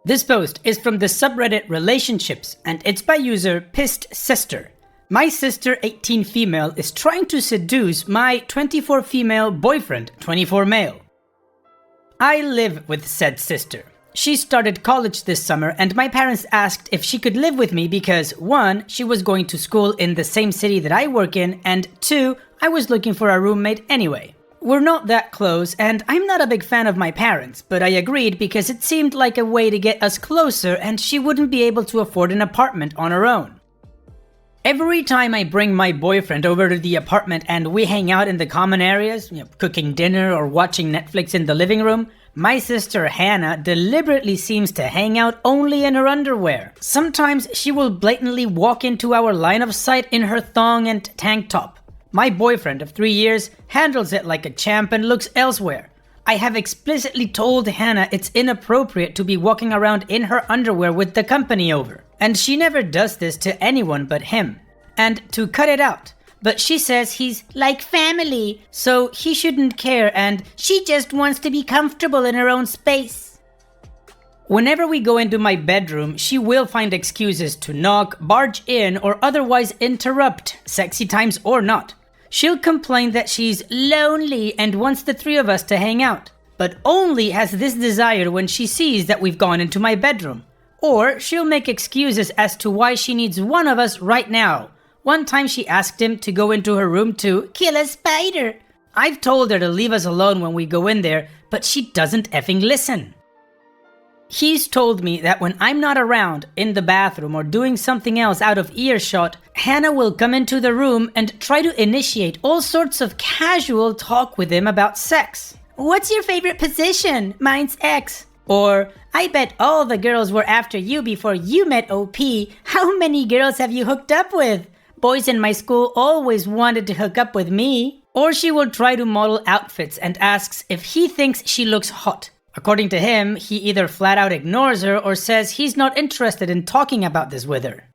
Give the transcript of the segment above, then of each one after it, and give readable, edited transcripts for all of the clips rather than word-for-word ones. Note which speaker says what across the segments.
Speaker 1: This post is from the subreddit Relationships, and it's by user Pissed Sister. My sister, 18 female, is trying to seduce my 24 female boyfriend, 24 male. I live with said sister. She started college this summer, and my parents asked if she could live with me because 1, she was going to school in the same city that I work in, and 2, I was looking for a roommate anyway. We're not that close, and I'm not a big fan of my parents, but I agreed because it seemed like a way to get us closer and she wouldn't be able to afford an apartment on her own. Every time I bring my boyfriend over to the apartment and we hang out in the common areas, cooking dinner or watching Netflix in the living room, my sister Hannah deliberately seems to hang out only in her underwear. Sometimes she will blatantly walk into our line of sight in her thong and tank top. My boyfriend of 3 years handles it like a champ and looks elsewhere. I have explicitly told Hannah it's inappropriate to be walking around in her underwear with the company over, and she never does this to anyone but him, and to cut it out. But she says he's like family, so he shouldn't care, and she just wants to be comfortable in her own space. Whenever we go into my bedroom, she will find excuses to knock, barge in, or otherwise interrupt, sexy times or not. She'll complain that she's lonely and wants the 3 of us to hang out, but only has this desire when she sees that we've gone into my bedroom. Or she'll make excuses as to why she needs one of us right now. One time she asked him to go into her room to kill a spider. I've told her to leave us alone when we go in there, but she doesn't effing listen. He's told me that when I'm not around, in the bathroom or doing something else out of earshot, Hannah will come into the room and try to initiate all sorts of casual talk with him about sex. What's your favorite position? Mine's X. Or, I bet all the girls were after you before you met OP. How many girls have you hooked up with? Boys in my school always wanted to hook up with me. Or she will try to model outfits and asks if he thinks she looks hot. According to him, he either flat out ignores her or says he's not interested in talking about this with her.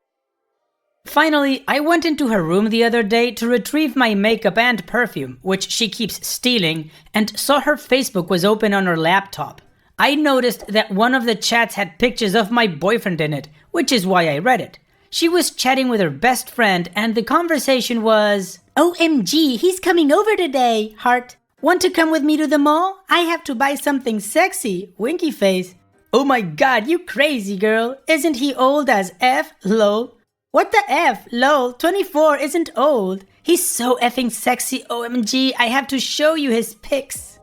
Speaker 1: Finally, I went into her room the other day to retrieve my makeup and perfume, which she keeps stealing, and saw her Facebook was open on her laptop. I noticed that one of the chats had pictures of my boyfriend in it, which is why I read it. She was chatting with her best friend, and the conversation was, OMG, he's coming over today, heart. Want to come with me to the mall? I have to buy something sexy, winky face. Oh my god, you crazy girl. Isn't he old as F, lol? What the F, lol, 24 isn't old. He's so effing sexy, OMG, I have to show you his pics.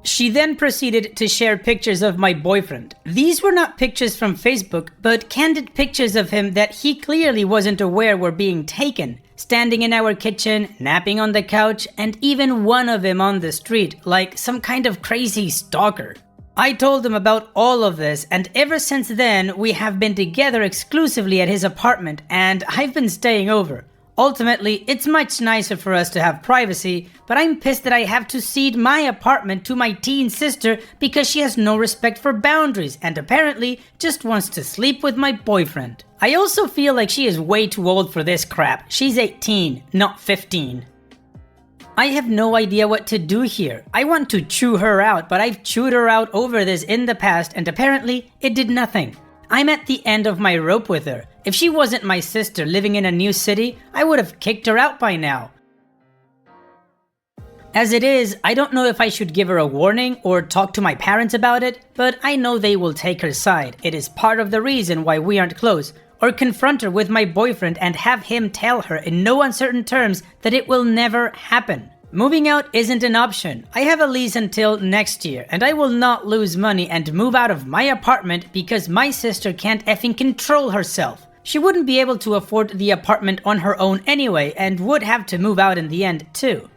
Speaker 1: She then proceeded to share pictures of my boyfriend. These were not pictures from Facebook, but candid pictures of him that he clearly wasn't aware were being taken. Standing in our kitchen, napping on the couch, and even one of him on the street, like some kind of crazy stalker. I told him about all of this, and ever since then, we have been together exclusively at his apartment, and I've been staying over. Ultimately, it's much nicer for us to have privacy, but I'm pissed that I have to cede my apartment to my teen sister because she has no respect for boundaries and apparently just wants to sleep with my boyfriend. I also feel like she is way too old for this crap. She's 18, not 15. I have no idea what to do here. I want to chew her out, but I've chewed her out over this in the past and apparently it did nothing. I'm at the end of my rope with her. If she wasn't my sister living in a new city, I would have kicked her out by now. As it is, I don't know if I should give her a warning or talk to my parents about it, but I know they will take her side. It is part of the reason why we aren't close. Or confront her with my boyfriend and have him tell her in no uncertain terms that it will never happen. Moving out isn't an option. I have a lease until next year, and I will not lose money and move out of my apartment because my sister can't effing control herself. She wouldn't be able to afford the apartment on her own anyway, and would have to move out in the end too.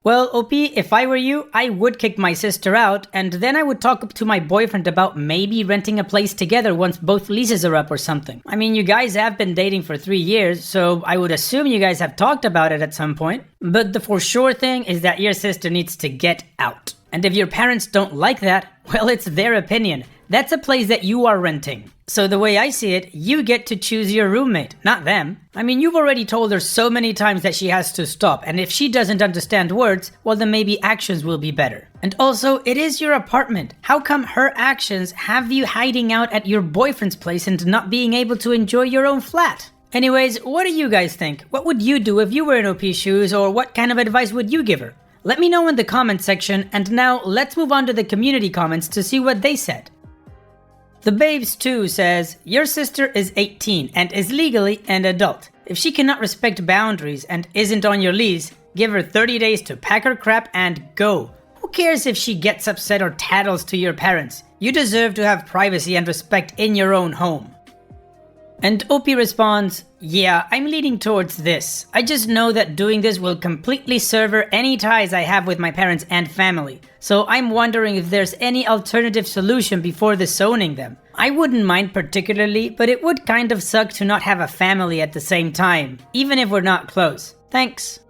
Speaker 1: Well, OP, if I were you, I would kick my sister out, and then I would talk to my boyfriend about maybe renting a place together once both leases are up or something. I mean, you guys have been dating for 3 years, so I would assume you guys have talked about it at some point. But the for sure thing is that your sister needs to get out. And if your parents don't like that, well, it's their opinion. That's a place that you are renting. So the way I see it, you get to choose your roommate, not them. I mean, you've already told her so many times that she has to stop, and if she doesn't understand words, well then maybe actions will be better. And also, it is your apartment. How come her actions have you hiding out at your boyfriend's place and not being able to enjoy your own flat? Anyways, what do you guys think? What would you do if you were in OP's shoes, or what kind of advice would you give her? Let me know in the comments section, and now let's move on to the community comments to see what they said. The Babes 2 says, your sister is 18 and is legally an adult. If she cannot respect boundaries and isn't on your lease, give her 30 days to pack her crap and go. Who cares if she gets upset or tattles to your parents? You deserve to have privacy and respect in your own home. And OP responds, yeah, I'm leaning towards this. I just know that doing this will completely sever any ties I have with my parents and family. So I'm wondering if there's any alternative solution before disowning them. I wouldn't mind particularly, but it would kind of suck to not have a family at the same time, even if we're not close. Thanks.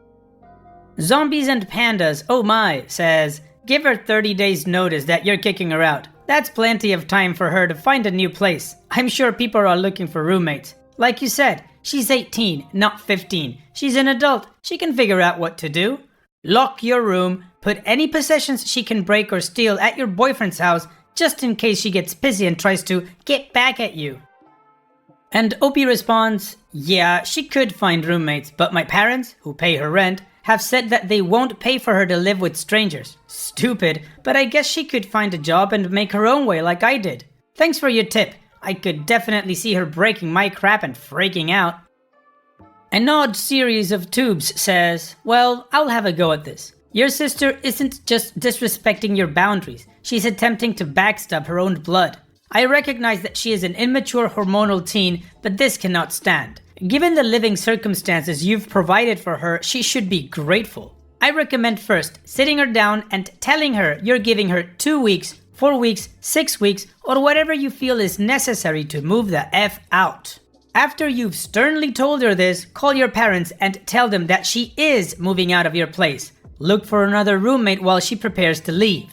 Speaker 1: Zombies and Pandas, oh my, says, give her 30 days notice that you're kicking her out. That's plenty of time for her to find a new place. I'm sure people are looking for roommates. Like you said, she's 18, not 15. She's an adult. She can figure out what to do. Lock your room, put any possessions she can break or steal at your boyfriend's house just in case she gets pissy and tries to get back at you. And OP responds, yeah, she could find roommates, but my parents, who pay her rent, have said that they won't pay for her to live with strangers. Stupid, but I guess she could find a job and make her own way like I did. Thanks for your tip. I could definitely see her breaking my crap and freaking out. An odd series of tubes says, well, I'll have a go at this. Your sister isn't just disrespecting your boundaries, she's attempting to backstab her own blood. I recognize that she is an immature hormonal teen, but this cannot stand. Given the living circumstances you've provided for her, she should be grateful. I recommend first sitting her down and telling her you're giving her 2 weeks, 4 weeks, 6 weeks, or whatever you feel is necessary to move the F out. After you've sternly told her this, call your parents and tell them that she is moving out of your place. Look for another roommate while she prepares to leave.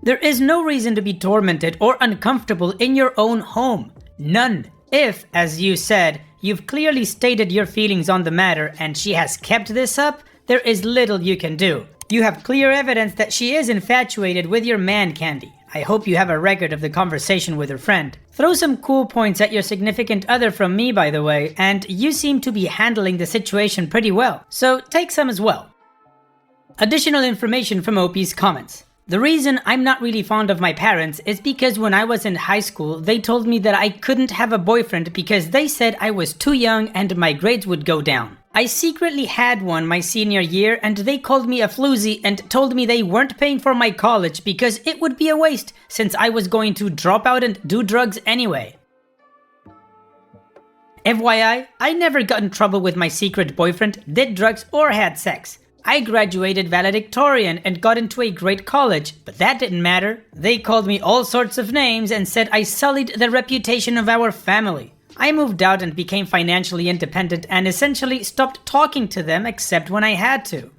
Speaker 1: There is no reason to be tormented or uncomfortable in your own home. None. If, as you said, you've clearly stated your feelings on the matter and she has kept this up, there is little you can do. You have clear evidence that she is infatuated with your man candy. I hope you have a record of the conversation with her friend. Throw some cool points at your significant other from me, by the way, and you seem to be handling the situation pretty well, so take some as well. Additional information from OP's comments. The reason I'm not really fond of my parents is because when I was in high school, they told me that I couldn't have a boyfriend because they said I was too young and my grades would go down. I secretly had one my senior year and they called me a floozy and told me they weren't paying for my college because it would be a waste since I was going to drop out and do drugs anyway. FYI, I never got in trouble with my secret boyfriend, did drugs or had sex. I graduated valedictorian and got into a great college, but that didn't matter. They called me all sorts of names and said I sullied the reputation of our family. I moved out and became financially independent and essentially stopped talking to them except when I had to.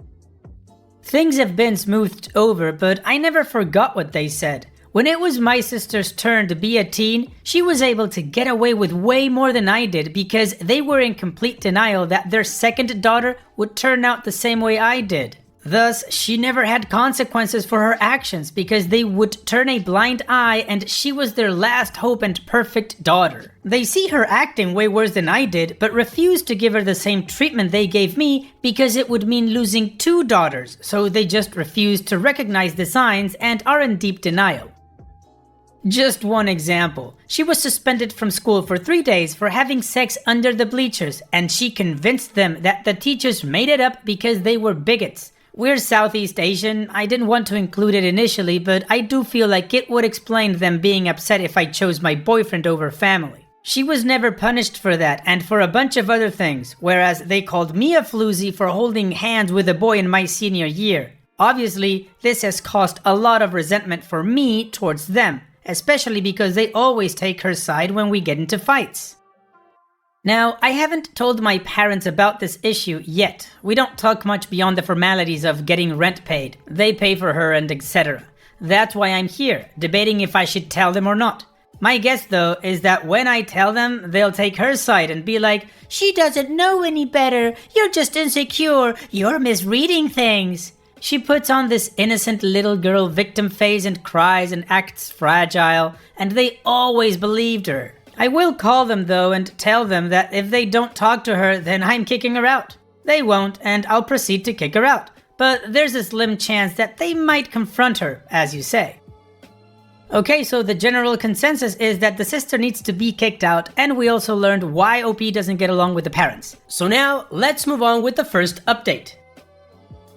Speaker 1: Things have been smoothed over, but I never forgot what they said. When it was my sister's turn to be a teen, she was able to get away with way more than I did because they were in complete denial that their second daughter would turn out the same way I did. Thus, she never had consequences for her actions because they would turn a blind eye and she was their last hope and perfect daughter. They see her acting way worse than I did, but refuse to give her the same treatment they gave me because it would mean losing 2 daughters, so they just refuse to recognize the signs and are in deep denial. Just one example. She was suspended from school for 3 days for having sex under the bleachers, and she convinced them that the teachers made it up because they were bigots. We're Southeast Asian. I didn't want to include it initially, but I do feel like it would explain them being upset if I chose my boyfriend over family. She was never punished for that and for a bunch of other things, whereas they called me a floozy for holding hands with a boy in my senior year. Obviously, this has caused a lot of resentment for me towards them, especially because they always take her side when we get into fights. Now, I haven't told my parents about this issue yet. We don't talk much beyond the formalities of getting rent paid. They pay for her and etc. That's why I'm here, debating if I should tell them or not. My guess, though, is that when I tell them, they'll take her side and be like, "She doesn't know any better. You're just insecure. You're misreading things." She puts on this innocent little girl victim face and cries and acts fragile, and they always believed her. I will call them, though, and tell them that if they don't talk to her, then I'm kicking her out. They won't, and I'll proceed to kick her out. But there's a slim chance that they might confront her, as you say. Okay, so the general consensus is that the sister needs to be kicked out, and we also learned why OP doesn't get along with the parents. So now, let's move on with the first update.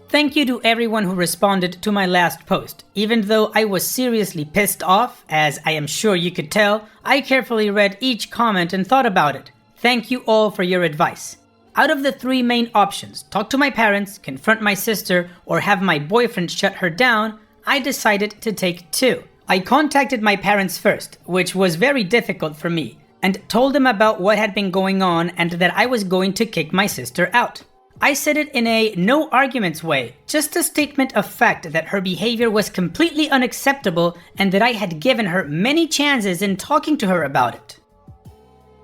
Speaker 1: Thank you to everyone who responded to my last post. Even though I was seriously pissed off, as I am sure you could tell, I carefully read each comment and thought about it. Thank you all for your advice. Out of the three main options, talk to my parents, confront my sister, or have my boyfriend shut her down, I decided to take two. I contacted my parents first, which was very difficult for me, and told them about what had been going on and that I was going to kick my sister out. I said it in a no arguments way, just a statement of fact that her behavior was completely unacceptable and that I had given her many chances in talking to her about it.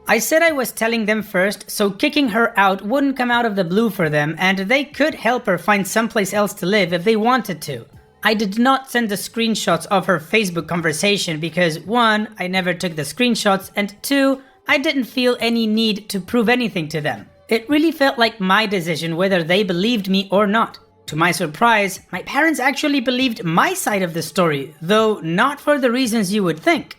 Speaker 1: I said I was telling them first, so kicking her out wouldn't come out of the blue for them and they could help her find someplace else to live if they wanted to. I did not send the screenshots of her Facebook conversation because 1, I never took the screenshots, and 2, I didn't feel any need to prove anything to them. It really felt like my decision whether they believed me or not. To my surprise, my parents actually believed my side of the story, though not for the reasons you would think.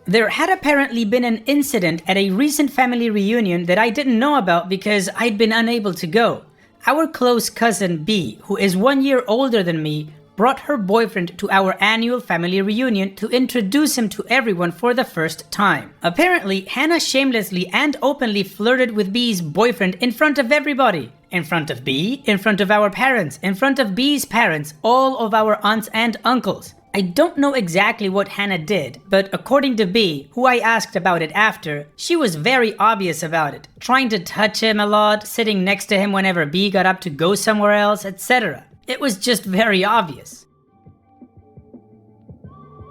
Speaker 1: There had apparently been an incident at a recent family reunion that I didn't know about because I'd been unable to go. Our close cousin B, who is 1 year older than me, brought her boyfriend to our annual family reunion to introduce him to everyone for the first time. Apparently, Hannah shamelessly and openly flirted with B's boyfriend in front of everybody. In front of B, in front of our parents, in front of B's parents, all of our aunts and uncles. I don't know exactly what Hannah did, but according to B, who I asked about it after, she was very obvious about it, trying to touch him a lot, sitting next to him whenever B got up to go somewhere else, etc. It was just very obvious.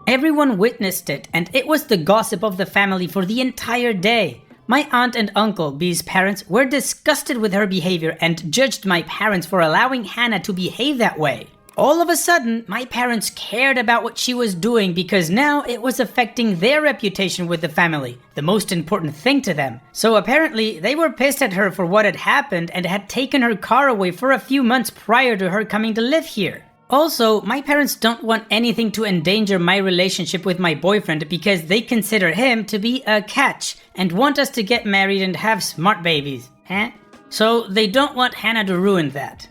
Speaker 1: Everyone witnessed it, and it was the gossip of the family for the entire day. My aunt and uncle, B's parents, were disgusted with her behavior and judged my parents for allowing Hannah to behave that way. All of a sudden, my parents cared about what she was doing because now it was affecting their reputation with the family, the most important thing to them. So apparently, they were pissed at her for what had happened and had taken her car away for a few months prior to her coming to live here. Also, my parents don't want anything to endanger my relationship with my boyfriend because they consider him to be a catch and want us to get married and have smart babies. So they don't want Hannah to ruin that.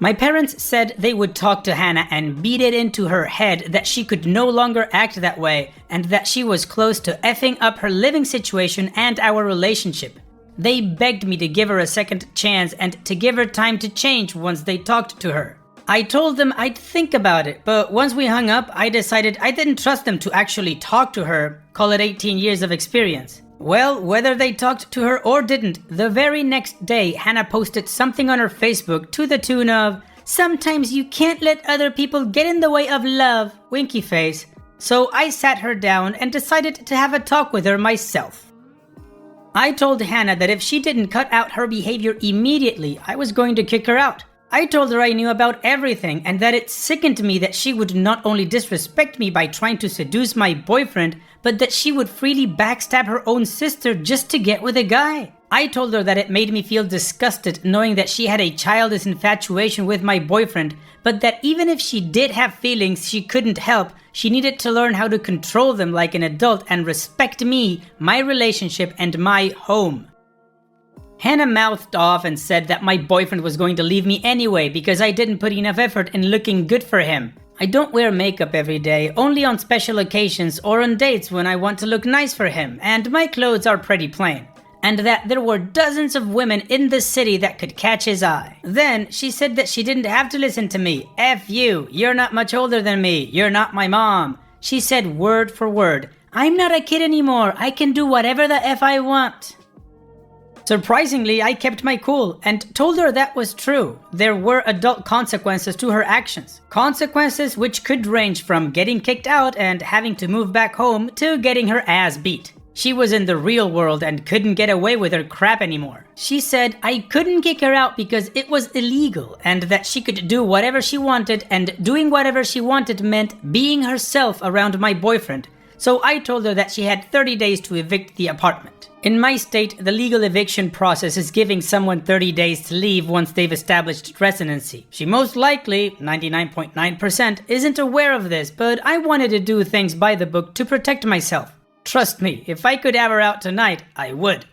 Speaker 1: My parents said they would talk to Hannah and beat it into her head that she could no longer act that way and that she was close to effing up her living situation and our relationship. They begged me to give her a second chance and to give her time to change once they talked to her. I told them I'd think about it, but once we hung up, I decided I didn't trust them to actually talk to her, call it 18 years of experience. Well, whether they talked to her or didn't, the very next day Hannah posted something on her Facebook to the tune of, "Sometimes you can't let other people get in the way of love, winky face." So I sat her down and decided to have a talk with her myself. I told Hannah that if she didn't cut out her behavior immediately, I was going to kick her out. I told her I knew about everything and that it sickened me that she would not only disrespect me by trying to seduce my boyfriend, but that she would freely backstab her own sister just to get with a guy. I told her that it made me feel disgusted knowing that she had a childish infatuation with my boyfriend, but that even if she did have feelings she couldn't help, she needed to learn how to control them like an adult and respect me, my relationship, and my home. Hannah mouthed off and said that my boyfriend was going to leave me anyway because I didn't put enough effort in looking good for him. I don't wear makeup every day, only on special occasions or on dates when I want to look nice for him, and my clothes are pretty plain. And that there were dozens of women in the city that could catch his eye. Then she said that she didn't have to listen to me. F you, you're not much older than me, you're not my mom. She said word for word, "I'm not a kid anymore, I can do whatever the F I want." Surprisingly, I kept my cool and told her that was true. There were adult consequences to her actions. Consequences which could range from getting kicked out and having to move back home to getting her ass beat. She was in the real world and couldn't get away with her crap anymore. She said I couldn't kick her out because it was illegal and that she could do whatever she wanted, and doing whatever she wanted meant being herself around my boyfriend. So I told her that she had 30 days to evict the apartment. In my state, the legal eviction process is giving someone 30 days to leave once they've established residency. She most likely, 99.9%, isn't aware of this, but I wanted to do things by the book to protect myself. Trust me, if I could have her out tonight, I would.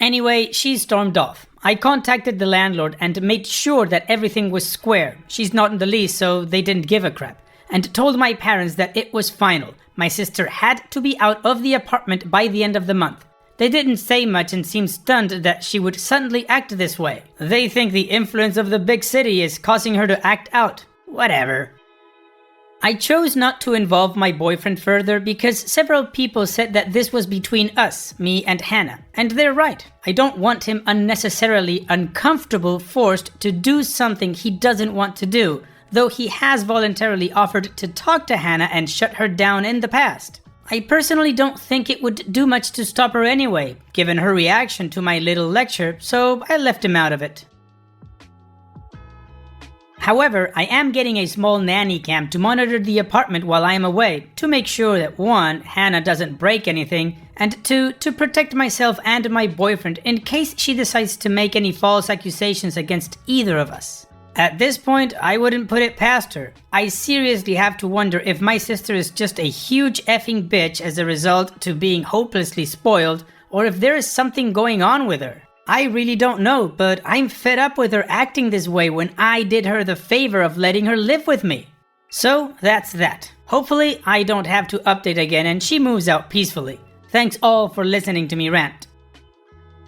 Speaker 1: Anyway, she stormed off. I contacted the landlord and made sure that everything was square. She's not in the lease, so they didn't give a crap. And told my parents that it was final. My sister had to be out of the apartment by the end of the month. They didn't say much and seemed stunned that she would suddenly act this way. They think the influence of the big city is causing her to act out. Whatever. I chose not to involve my boyfriend further because several people said that this was between us, me and Hannah. And they're right. I don't want him unnecessarily uncomfortable, forced to do something he doesn't want to do, though he has voluntarily offered to talk to Hannah and shut her down in the past. I personally don't think it would do much to stop her anyway, given her reaction to my little lecture, so I left him out of it. However, I am getting a small nanny cam to monitor the apartment while I am away, to make sure that 1. Hannah doesn't break anything, and 2. to protect myself and my boyfriend in case she decides to make any false accusations against either of us. At this point, I wouldn't put it past her. I seriously have to wonder if my sister is just a huge effing bitch as a result to being hopelessly spoiled, or if there is something going on with her. I really don't know, but I'm fed up with her acting this way when I did her the favor of letting her live with me. So that's that. Hopefully I don't have to update again and she moves out peacefully. Thanks all for listening to me rant.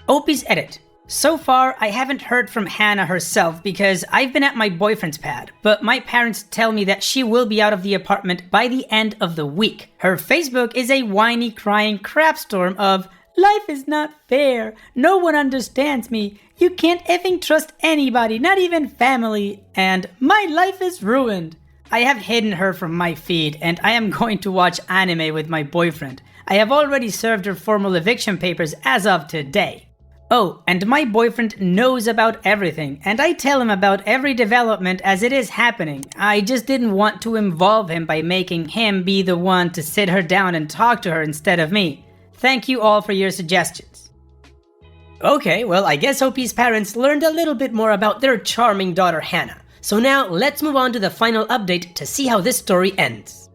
Speaker 1: Opie's edit. So far, I haven't heard from Hannah herself because I've been at my boyfriend's pad, but my parents tell me that she will be out of the apartment by the end of the week. Her Facebook is a whiny, crying crapstorm of, "Life is not fair, no one understands me, you can't effing trust anybody, not even family, and my life is ruined." I have hidden her from my feed and I am going to watch anime with my boyfriend. I have already served her formal eviction papers as of today. Oh, and my boyfriend knows about everything, and I tell him about every development as it is happening. I just didn't want to involve him by making him be the one to sit her down and talk to her instead of me. Thank you all for your suggestions. Okay, well, I guess OP's parents learned a little bit more about their charming daughter Hannah. So now let's move on to the final update to see how this story ends.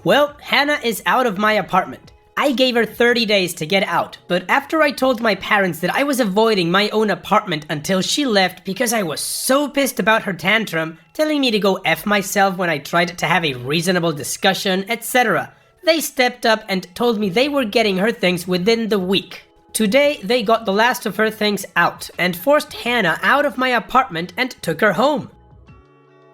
Speaker 1: Well, Hannah is out of my apartment. I gave her 30 days to get out, but after I told my parents that I was avoiding my own apartment until she left because I was so pissed about her tantrum, telling me to go F myself when I tried to have a reasonable discussion, etc., they stepped up and told me they were getting her things within the week. Today, they got the last of her things out and forced Hannah out of my apartment and took her home.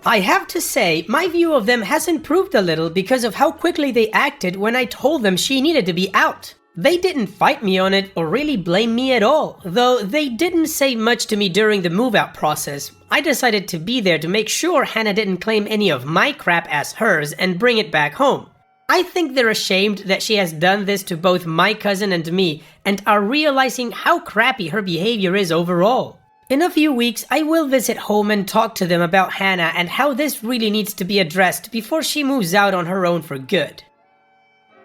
Speaker 1: I have to say, my view of them has improved a little because of how quickly they acted when I told them she needed to be out. They didn't fight me on it or really blame me at all, though they didn't say much to me during the move-out process. I decided to be there to make sure Hannah didn't claim any of my crap as hers and bring it back home. I think they're ashamed that she has done this to both my cousin and me and are realizing how crappy her behavior is overall. In a few weeks, I will visit home and talk to them about Hannah and how this really needs to be addressed before she moves out on her own for good.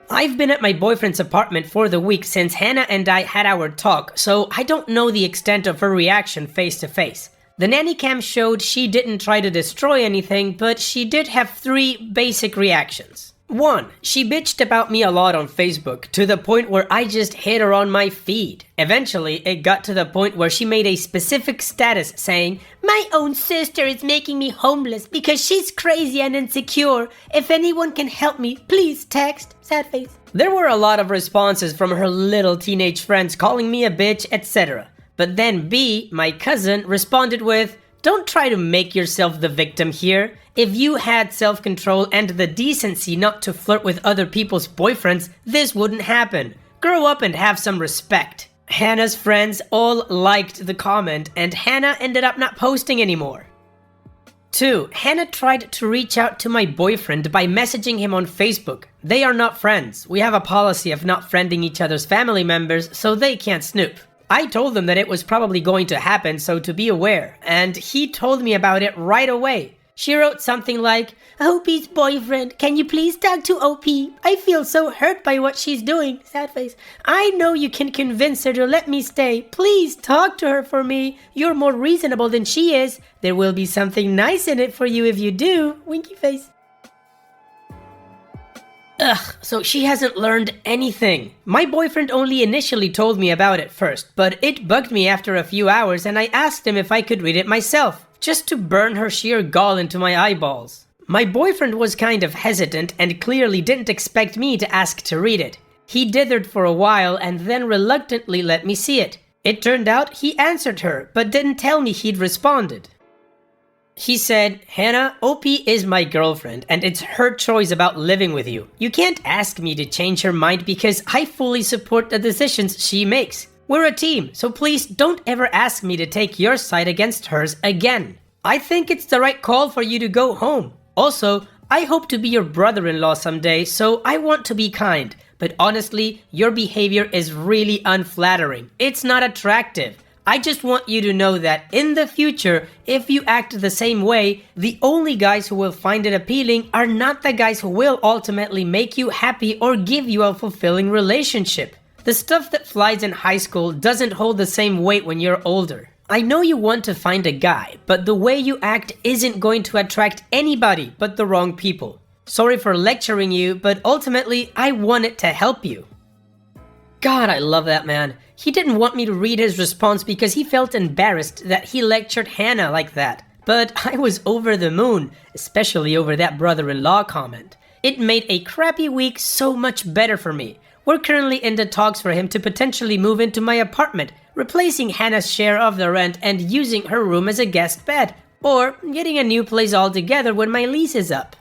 Speaker 1: I've been at my boyfriend's apartment for the week since Hannah and I had our talk, so I don't know the extent of her reaction face to face. The nanny cam showed she didn't try to destroy anything, but she did have 3 basic reactions. 1. She bitched about me a lot on Facebook, to the point where I just hit her on my feed. Eventually, it got to the point where she made a specific status saying, "My own sister is making me homeless because she's crazy and insecure. If anyone can help me, please text." Sad face. There were a lot of responses from her little teenage friends calling me a bitch, etc. But then B, my cousin, responded with, "Don't try to make yourself the victim here. If you had self-control and the decency not to flirt with other people's boyfriends, this wouldn't happen. Grow up and have some respect." Hannah's friends all liked the comment, and Hannah ended up not posting anymore. 2. Hannah tried to reach out to my boyfriend by messaging him on Facebook. They are not friends. We have a policy of not friending each other's family members, so they can't snoop. I told them that it was probably going to happen, so to be aware, and he told me about it right away. She wrote something like, "OP's boyfriend, can you please talk to OP? I feel so hurt by what she's doing." Sad face. "I know you can convince her to let me stay. Please talk to her for me. You're more reasonable than she is. There will be something nice in it for you if you do." Winky face. Ugh, so she hasn't learned anything. My boyfriend only initially told me about it first, but it bugged me after a few hours and I asked him if I could read it myself, just to burn her sheer gall into my eyeballs. My boyfriend was kind of hesitant and clearly didn't expect me to ask to read it. He dithered for a while and then reluctantly let me see it. It turned out he answered her, but didn't tell me he'd responded. He said, "Hannah, OP is my girlfriend and it's her choice about living with you. You can't ask me to change her mind because I fully support the decisions she makes. We're a team, so please don't ever ask me to take your side against hers again. I think it's the right call for you to go home. Also, I hope to be your brother-in-law someday, so I want to be kind. But honestly, your behavior is really unflattering. It's not attractive. I just want you to know that in the future, if you act the same way, the only guys who will find it appealing are not the guys who will ultimately make you happy or give you a fulfilling relationship. The stuff that flies in high school doesn't hold the same weight when you're older. I know you want to find a guy, but the way you act isn't going to attract anybody but the wrong people. Sorry for lecturing you, but ultimately, I wanted to help you." God, I love that man. He didn't want me to read his response because he felt embarrassed that he lectured Hannah like that. But I was over the moon, especially over that brother-in-law comment. It made a crappy week so much better for me. We're currently in the talks for him to potentially move into my apartment, replacing Hannah's share of the rent and using her room as a guest bed, or getting a new place altogether when my lease is up.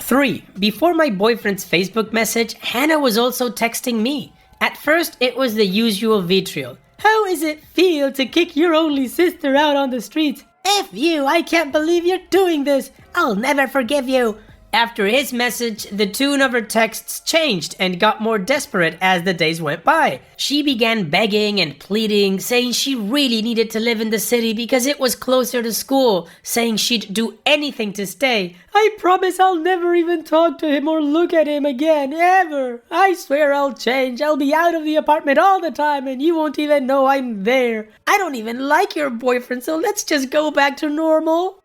Speaker 1: 3. Before my boyfriend's Facebook message, Hannah was also texting me. At first, it was the usual vitriol. "How does it feel to kick your only sister out on the streets? F you, I can't believe you're doing this. I'll never forgive you." After his message, the tune of her texts changed and got more desperate as the days went by. She began begging and pleading, saying she really needed to live in the city because it was closer to school, saying she'd do anything to stay. "I promise I'll never even talk to him or look at him again, ever. I swear I'll change. I'll be out of the apartment all the time and you won't even know I'm there. I don't even like your boyfriend, so let's just go back to normal."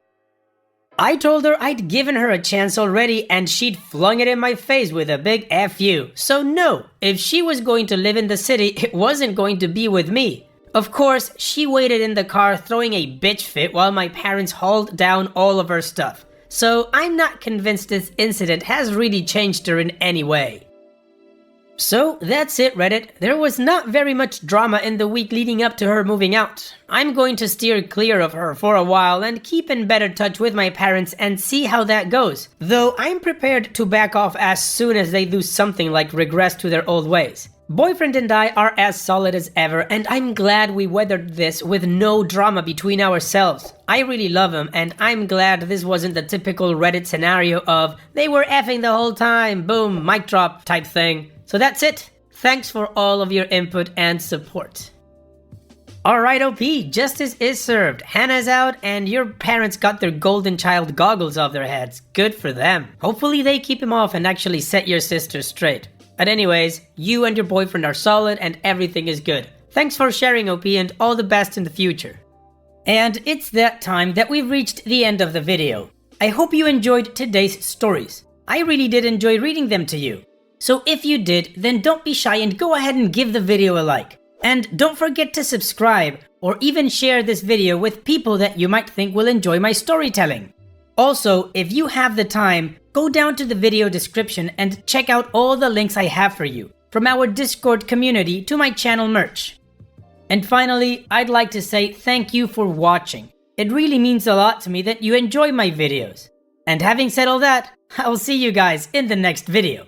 Speaker 1: I told her I'd given her a chance already and she'd flung it in my face with a big F you. So no, if she was going to live in the city, it wasn't going to be with me. Of course, she waited in the car throwing a bitch fit while my parents hauled down all of her stuff. So I'm not convinced this incident has really changed her in any way. So that's it, Reddit. There was not very much drama in the week leading up to her moving out. I'm going to steer clear of her for a while and keep in better touch with my parents and see how that goes. Though I'm prepared to back off as soon as they do something like regress to their old ways. Boyfriend and I are as solid as ever and I'm glad we weathered this with no drama between ourselves. I really love him and I'm glad this wasn't the typical Reddit scenario of they were effing the whole time, boom, mic drop type thing. So that's it. Thanks for all of your input and support. Alright OP, justice is served. Hannah's out and your parents got their golden child goggles off their heads. Good for them. Hopefully they keep him off and actually set your sister straight. But anyways, you and your boyfriend are solid and everything is good. Thanks for sharing OP and all the best in the future. And it's that time that we've reached the end of the video. I hope you enjoyed today's stories. I really did enjoy reading them to you. So if you did, then don't be shy and go ahead and give the video a like. And don't forget to subscribe or even share this video with people that you might think will enjoy my storytelling. Also, if you have the time, go down to the video description and check out all the links I have for you, from our Discord community to my channel merch. And finally, I'd like to say thank you for watching. It really means a lot to me that you enjoy my videos. And having said all that, I'll see you guys in the next video.